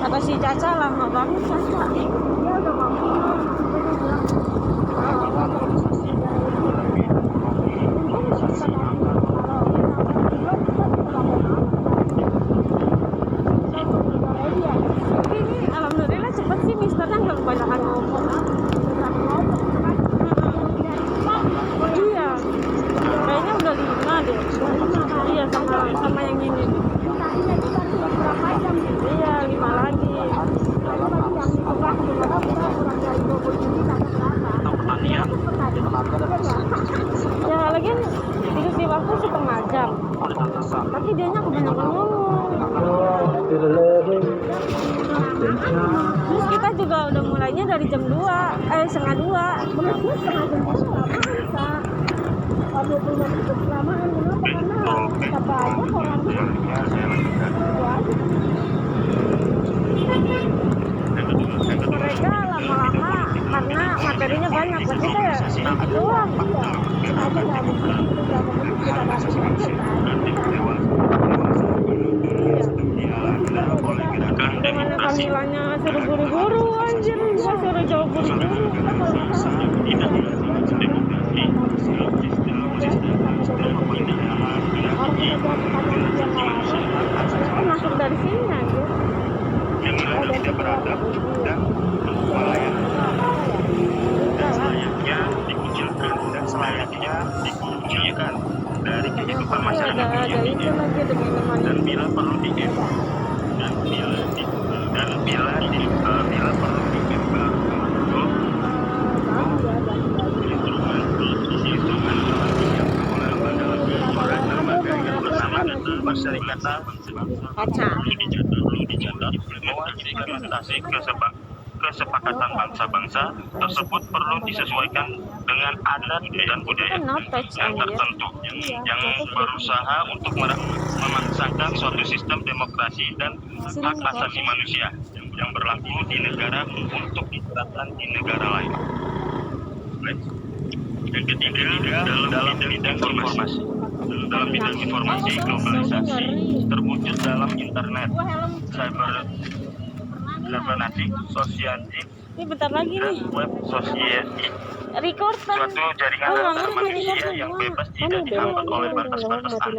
kata si Caca lama banget Caca dia udah mau minum tapi ini alhamdulillah cepet sih misternya nggak kebanyakan ngomong iya kayaknya udah 5 deh iya sama yang ini berapa jam iya 5 lagi ya lagi dikasih waktu setengah jam tapi dianya kebanyakan ngomong terus kita juga udah mulainya dari jam 2 setengah 2 menurut gue setengah jam itu lama bisa 20 menit itu kelamaan kenapa karena siapa aja orangnya mereka lama-lama karena materinya banyak buat kita ya sedikit doang kita aja nggak mungkin itu berapa menit kita dapat aja kan gimana Kamilanya suruh buru-buru anjir gua suruh jawab buru-buru kita kalau masuk dari sini aja yang tidak beradab dan selayaknya dikucilkan dan selayaknya dikucilkan dari kehidupan masyarakat dan bila perlu dan bila perlu perserikatan dicatat bahwa implementasi kesepakatan bangsa-bangsa tersebut perlu disesuaikan dengan adat dan budaya yang tertentu yang berusaha untuk memaksakan suatu sistem demokrasi dan hak asasi manusia yang berlaku di negara untuk diterapkan di negara lain. Yang ketiga, dalam bidang informasi. Dalam bidang informasi, globalisasi terwujud dalam internet, cybernetik, sosiatif, ini bentar lagi dan nih web society. record kan Suatu jaringan antar manusia yang bebas tidak dihambat oleh batas-batas antar